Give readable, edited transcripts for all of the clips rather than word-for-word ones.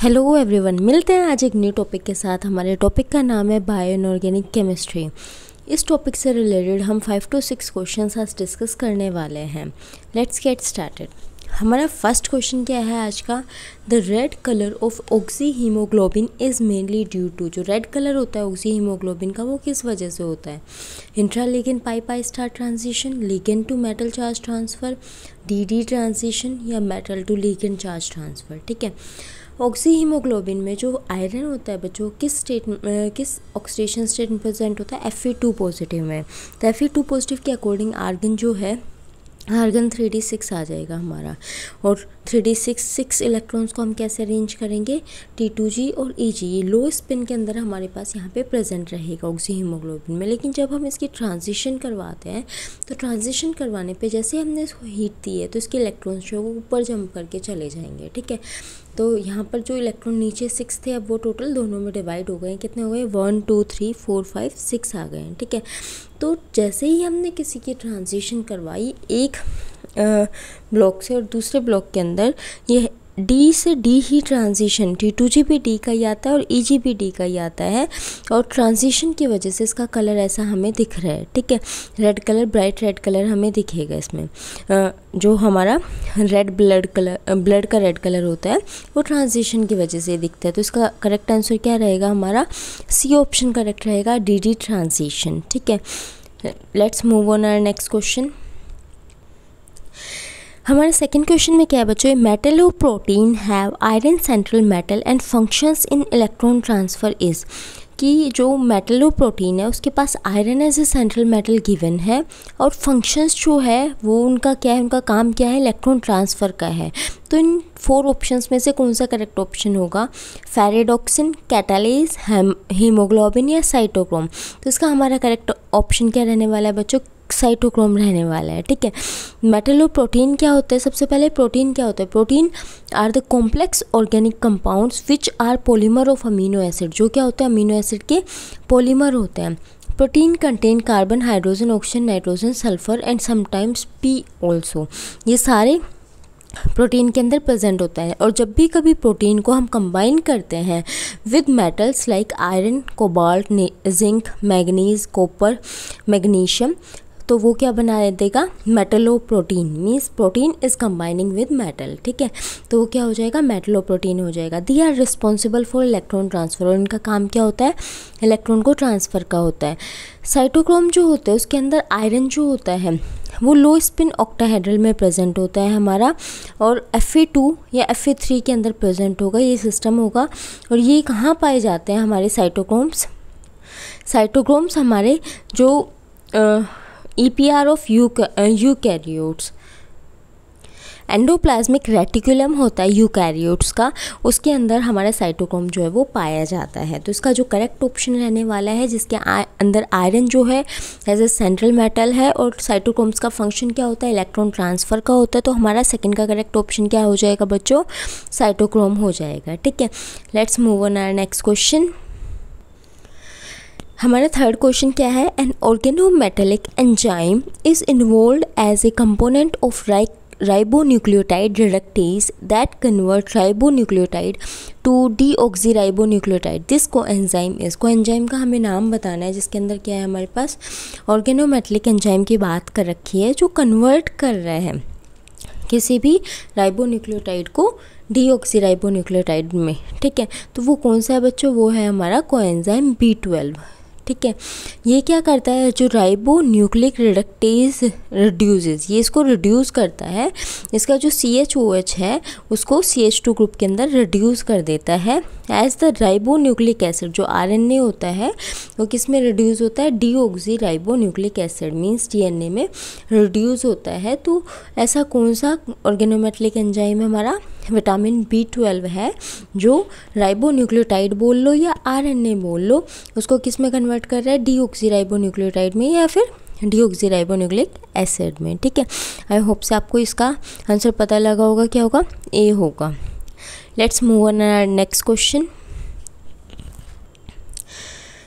Hello everyone, मिलते हैं आज एक न्यू टॉपिक के साथ। हमारे टॉपिक का नाम है बायो इनऑर्गेनिक केमिस्ट्री। इस टॉपिक से रिलेटेड हम 5 to 6 क्वेश्चंस आज डिस्कस करने वाले हैं। Let's get started. हमारा फर्स्ट क्वेश्चन क्या है आज का? The red colour of oxy haemoglobin is mainly due to. जो रेड कलर होता है ऑक्सी हीमोग्लोबिन का, वो किस वजह से होता है? Intraligand pi star transition, ligand to metal charge transfer, d transition या metal to ligand charge transfer. ठीक है, ऑक्सी हीमोग्लोबिन में जो आयरन होता है बच्चों, किस ऑक्सीडेशन स्टेट में प्रेजेंट होता है? Fe2 पॉजिटिव में। तो Fe2 पॉजिटिव के अकॉर्डिंग आर्गन जो है, आर्गन 3d6 आ जाएगा हमारा। और 3d6 इलेक्ट्रॉन्स को हम कैसे अरेंज करेंगे? T2g और Eg, ये लो स्पिन के अंदर हमारे पास यहाँ पे प्रेजेंट रहेगा ऑक्सी हीमोग्लोबिन में। लेकिन जब हम इसकी ट्रांजिशन करवाते हैं तो ट्रांजिशन करवाने पे जैसे हमने इसको हीट दी है तो इसके इलेक्ट्रॉन्स जो है वो ऊपर जंप करके चले जाएंगे। ठीक है, तो यहाँ पर जो इलेक्ट्रॉन नीचे 6 थे, अब वो टोटल दोनों में डिवाइड हो गए। कितने हो गए? 1 2 3 4 5 6 आ गए। ठीक है, तो जैसे ही हमने किसी की ट्रांजिशन करवाई एक ब्लॉक से और दूसरे ब्लॉक के अंदर, ये डी से डी ही ट्रांजिशन, T2g भी डी का ही आता है और Eg भी डी का ही आता है। और ट्रांजिशन की वजह से इसका कलर ऐसा हमें दिख रहा है। ठीक है, red colour, bright red colour हमें दिखेगा इसमें। जो हमारा रेड ब्लड का रेड कलर होता है वो ट्रांजिशन की वजह से दिखता है। तो इसका करेक्ट आंसर क्या रहेगा हमारा? सी ऑप्शन करेक्ट रहेगा, डी ट्रांजिशन। ठीक है, let's move on our next question. हमारे सेकंड क्वेश्चन में क्या है बच्चों? मेटल और protein have iron central metal and functions in electron transfer is. कि जो मेटल और प्रोटीन है उसके पास iron as a central metal given है और फंक्शंस जो है वो उनका क्या है, उनका काम क्या है? इलेक्ट्रॉन ट्रांसफ़र का है। तो इन 4 ऑप्शंस में से कौन सा करेक्ट ऑप्शन होगा? फेरेडॉक्सिन, कैटालेज, हीमोग्लोबिन या साइटोक्रोम? तो इसका हमारा करेक्ट ऑप्शन क्या रहने वाला है बच्चों? साइटोक्रोम रहने वाला है। ठीक है, मेटल और प्रोटीन क्या होता है? सबसे पहले प्रोटीन क्या होता है? Protein are the complex organic compounds which are polymer of amino acid. जो क्या होता है? अमीनो एसिड के पॉलीमर होते हैं। Protein contain carbon, hydrogen, oxygen, nitrogen, sulphur and sometimes P also. ये सारे प्रोटीन के अंदर प्रेजेंट होता है। और जब भी कभी प्रोटीन को हम कंबाइन करते हैं with metals like iron, cobalt, zinc, manganese, copper, magnesium, तो वो क्या बना देगा? Metlo protein. Means protein is combining with metal. ठीक है, तो वो क्या हो जाएगा? मेटलो प्रोटीन हो जाएगा। They are responsible for electron transfer. और इनका काम क्या होता है? इलेक्ट्रॉन को ट्रांसफ़र का होता है। साइटोक्रोम जो होता है उसके अंदर आयरन जो होता है वो लो स्पिन ऑक्टाहेड्रल में प्रेजेंट होता है हमारा, और Fe2 या Fe3 के अंदर प्रेजेंट होगा, ये सिस्टम होगा। और ये कहाँ पाए जाते हैं हमारे साइटोक्रोम्स? साइटोक्रोम्स हमारे जो EPR of eukaryotes, endoplasmic reticulum होता है यूकैरियोट्स का, उसके अंदर हमारा साइटोक्रोम जो है वो पाया जाता है। तो इसका जो करेक्ट ऑप्शन रहने वाला है, जिसके अंदर आयरन जो है एज ए सेंट्रल मेटल है और साइटोक्रोम्स का फंक्शन क्या होता है? इलेक्ट्रॉन ट्रांसफ़र का होता है। तो हमारा सेकंड का करेक्ट ऑप्शन क्या हो जाएगा बच्चों? साइटोक्रोम हो जाएगा। ठीक है, let's move on our next question. हमारा थर्ड क्वेश्चन क्या है? An organometallic enzyme is involved as a component of ribonucleotide reductase that convert ribonucleotide to deoxyribonucleotide. This coenzyme is. Coenzyme का हमें नाम बताना है जिसके अंदर क्या है हमारे पास? ऑर्गेनोमेटेलिक एंजाइम की बात कर रखी है जो कन्वर्ट कर रहे हैं किसी भी राइबोन्यूक्लियोटाइड को डीऑक्सीराइबोन्यूक्लियोटाइड में। ठीक है, तो वो कौन सा है बच्चों? वो है हमारा कोएंजाइम B12। ठीक है, ये क्या करता है? जो राइबो न्यूक्लिक रिडक्टेज रिड्यूसेस, ये इसको रिड्यूस करता है। इसका जो CHOH है उसको CH2 ग्रुप के अंदर रिड्यूस कर देता है। As the ribo nucleic acid, जो RNA होता है वो किस में रिड्यूस होता है? Deoxy ribo nucleic acid, means DNA में रिड्यूस होता है। तो ऐसा कौन सा ऑर्गेनोमेटेलिक एंजाइम है हमारा? विटामिन B12 है, जो राइबोन्यूक्लियोटाइड बोल लो या RNA बोल लो, उसको किस में कन्वर्ट कर रहा है? डीऑक्सीराइबोन्यूक्लियोटाइड में या फिर डीऑक्सीराइबोन्यूक्लिक एसिड में। ठीक है, आई होप से आपको इसका आंसर पता लगा होगा। क्या होगा? ए होगा। Let's move on our next question.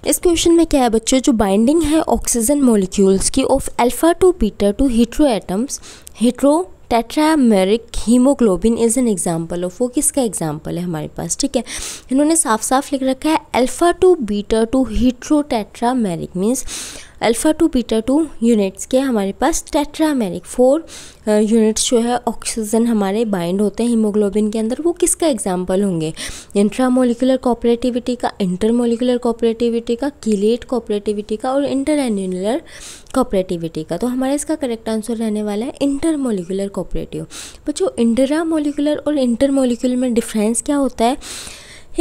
इस क्वेश्चन में क्या है बच्चों? जो बाइंडिंग है ऑक्सीजन मॉलिक्यूल्स की of alpha two beta two hetero atoms, hetero tetrameric haemoglobin is an example of, वो किसका एग्जाम्पल है हमारे पास, ठीक है। इन्होंने साफ साफ लिख रखा है alpha two beta two heterotetrameric, means alpha two beta two units के हमारे पास टेट्रामेरिक 4 यूनिट्स जो है ऑक्सीजन हमारे बाइंड होते हैं हीमोग्लोबिन के अंदर, वो किसका एग्जाम्पल होंगे, इंट्रामोलिकुलर कोऑपरेटिविटी का, इंटरमोलिकुलर कोऑपरेटिविटी का, कीलेट कोऑपरेटिविटी का और इंटरएन्युलर कोऑपरेटिविटी का। तो हमारा इसका करेक्ट आंसर रहने वाला है इंटरमोलिकुलर कोऑपरेटिव। बच्चों इंट्रामोलिकुलर और इंटरमोलिकुलर में डिफरेंस क्या होता है,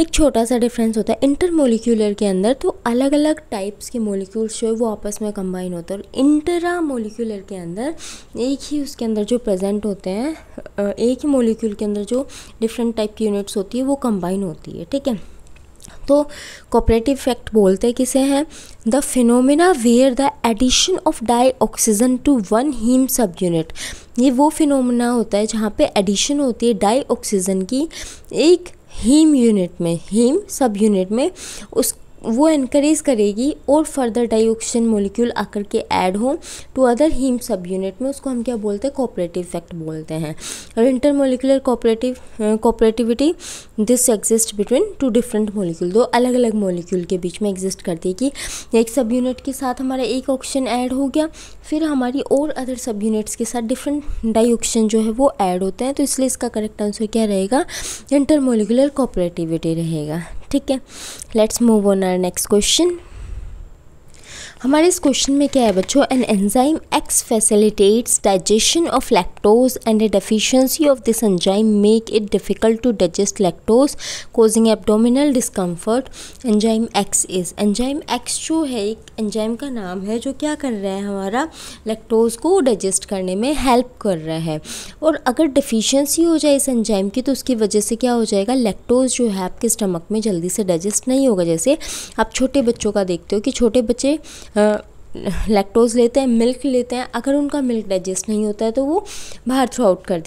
एक छोटा सा डिफरेंस होता है। इंटरमोलिकुलर के अंदर तो अलग अलग टाइप्स के मोलिक्यूल्स जो है वो आपस में कंबाइन होते हैं, और इंट्रामोलिकुलर के अंदर एक ही उसके अंदर जो प्रेजेंट होते हैं, एक ही मोलिक्यूल के अंदर जो डिफरेंट टाइप की यूनिट्स होती है वो कंबाइन होती है, ठीक है। तो कोऑपरेटिव इफेक्ट बोलते हैं किसे हैं, the phenomena where the addition of di oxygen to one haem sub unit. ये वो फिनोमिना होता है जहाँ पे एडिशन होती है डाई ऑक्सीजन की एक हीम यूनिट में, हीम सब यूनिट में, उस वो इनक्रीज करेगी और फर्दर डाई ऑक्सीजन मोलिक्यूल आकर के ऐड हो to other haem sub unit में, उसको हम क्या बोलते हैं, कोऑपरेटिव इफेक्ट बोलते हैं। और intermolecular cooperativity this exist between two different molecule, दो अलग अलग मोलिक्यूल के बीच में एग्जिस्ट करती है कि एक सब यूनिट के साथ हमारा एक ऑक्सीजन ऐड हो गया, फिर हमारी और अदर सब यूनिट्स के साथ डिफरेंट डाई ऑक्सीजन जो है वो ऐड होते हैं। तो इसलिए इसका करेक्ट आंसर क्या रहेगा, इंटरमोलिकुलर कोऑपरेटिविटी रहेगा, ठीक है। Let's move on our next question. हमारे इस क्वेश्चन में क्या है बच्चों, an enzyme X facilitates digestion of lactose and a deficiency of this enzyme make it difficult to digest lactose causing abdominal discomfort. Enzyme X is, enzyme X जो है एक enzyme का नाम है जो क्या कर रहा है, हमारा लैक्टोज को डाइजेस्ट करने में हेल्प कर रहा है। और अगर डेफिशिएंसी हो जाए इस एंजाइम की तो उसकी वजह से क्या हो जाएगा, लैक्टोज जो है आपके स्टमक में जल्दी से डाइजेस्ट नहीं होगा। जैसे आप छोटे बच्चों का देखते हो कि छोटे बच्चे लैक्टोज लेते हैं, मिल्क लेते हैं, अगर उनका मिल्क डाइजेस्ट नहीं होता है तो वो बाहर थ्रो कर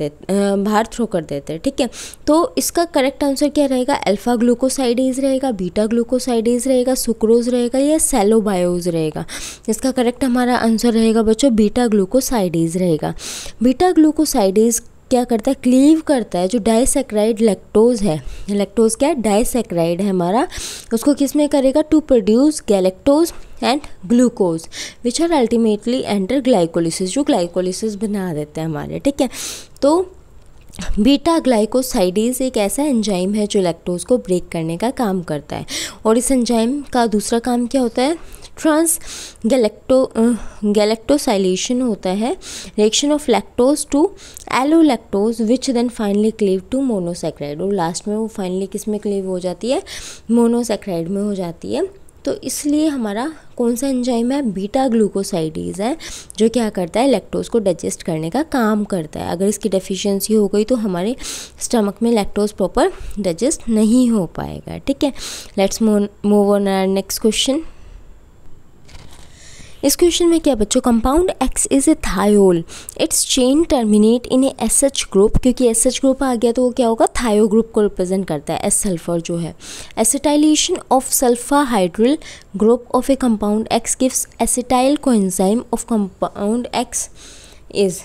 देते हैं, ठीक है। तो इसका करेक्ट आंसर क्या रहेगा, अल्फा ग्लूकोसाइडेज रहेगा, बीटा ग्लूकोसाइडेज रहेगा, सुक्रोज रहेगा या सेलोबायोज रहेगा। इसका करेक्ट हमारा आंसर रहेगा बच्चों बीटा ग्लूकोसाइडेज रहेगा। बीटा ग्लूकोसाइडेज क्या करता है, क्लीव करता है जो डाइसैकेराइड लैक्टोज है, लैक्टोज क्या है, डाइसैकेराइड है हमारा, उसको किस में करेगा, to produce galactose and glucose which are ultimately enter glycolysis, जो ग्लाइकोलिसिस बना देते हैं हमारे, ठीक है। तो बीटा ग्लाइकोसाइडेज एक ऐसा एंजाइम है जो लैक्टोज को ब्रेक करने का काम करता है, और इस एंजाइम का दूसरा काम क्या होता है, ट्रांस गैलेक्टोसाइलेशन होता है, reaction of lactose to allolactose which then finally cleave to monosaccharide, और लास्ट में वो फाइनली किस में क्लीव हो जाती है, मोनोसैकेराइड में हो जाती है। तो इसलिए हमारा कौन सा एंजाइम है, बीटा ग्लूकोसाइडेज है जो क्या करता है, लैक्टोज को डाइजेस्ट करने का काम करता है। अगर इसकी डेफिशिएंसी हो गई तो हमारे स्टमक में लैक्टोज प्रॉपर डाइजेस्ट नहीं हो पाएगा, ठीक है। Let's move on our next question. इस क्वेश्चन में क्या बच्चों, compound X is a thiol, its chain terminate in a SH group, क्योंकि एसएच ग्रुप आ गया तो वो क्या होगा, थायो ग्रुप को रिप्रेजेंट करता है, एस सल्फर जो है। Acetylation of sulpha hydryl group of a compound X gives acetyl coenzyme of compound X is,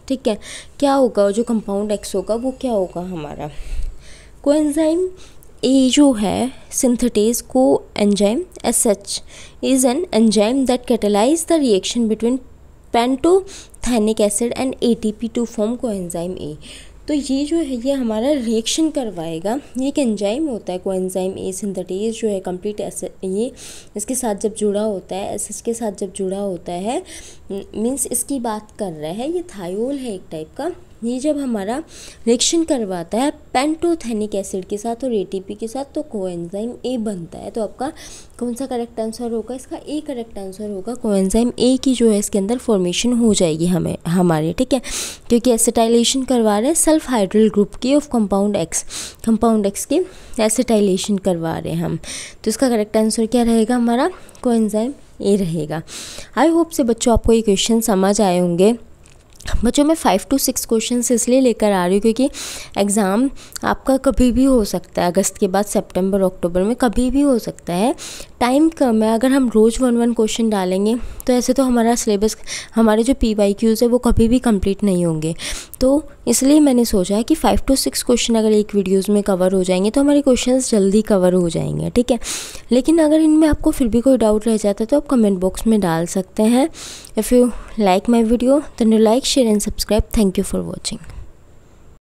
ठीक है। क्या होगा, जो कंपाउंड एक्स होगा वो क्या होगा हमारा, कोएंजाइम ए जो है सिंथेटेज को enzyme SH is an enzyme that catalyze the reaction between pantothenic acid and ATP to form coenzyme A। तो ये जो है ये हमारा रिएक्शन करवाएगा, ये एक एंजाइम होता है कोएंजाइम ए सिंथेटेज जो है कंप्लीट ये इसके साथ जब जुड़ा होता है, SH के साथ जब जुड़ा होता है, मीन्स इसकी बात कर रहा है, ये थायोल है एक टाइप का। ये जब हमारा रिएक्शन करवाता है पेंटोथेनिक एसिड के साथ और ATP के साथ तो कोएंजाइम ए बनता है। तो आपका कौन सा करेक्ट आंसर होगा, इसका ए करेक्ट आंसर होगा, कोएंजाइम ए की जो है इसके अंदर फॉर्मेशन हो जाएगी हमारे, ठीक है, क्योंकि एसिटाइलेशन करवा रहे हैं सल्फ हाइड्रिल ग्रुप की ऑफ कंपाउंड एक्स के एसिटाइलेशन करवा रहे हैं हम। तो इसका करेक्ट आंसर क्या रहेगा हमारा, कोएंजाइम ए रहेगा। आई होप से बच्चों आपको ये क्वेश्चन समझ आए होंगे। बच्चों मैं 5 to 6 क्वेश्चन इसलिए लेकर आ रही हूँ क्योंकि एग्ज़ाम आपका कभी भी हो सकता है, अगस्त के बाद सितंबर अक्टूबर में कभी भी हो सकता है। टाइम कम है, अगर हम रोज़ 1 क्वेश्चन डालेंगे तो ऐसे तो हमारा सिलेबस, हमारे जो PYQs है वो कभी भी कंप्लीट नहीं होंगे। तो इसलिए मैंने सोचा है कि 5 to 6 क्वेश्चन अगर एक वीडियोज़ में कवर हो जाएंगे तो हमारे क्वेश्चंस जल्दी कवर हो जाएंगे, ठीक है। लेकिन अगर इनमें आपको फिर भी कोई डाउट रह जाता है तो आप कमेंट बॉक्स में डाल सकते हैं। If you like my video then you like, share and subscribe. Thank you for watching.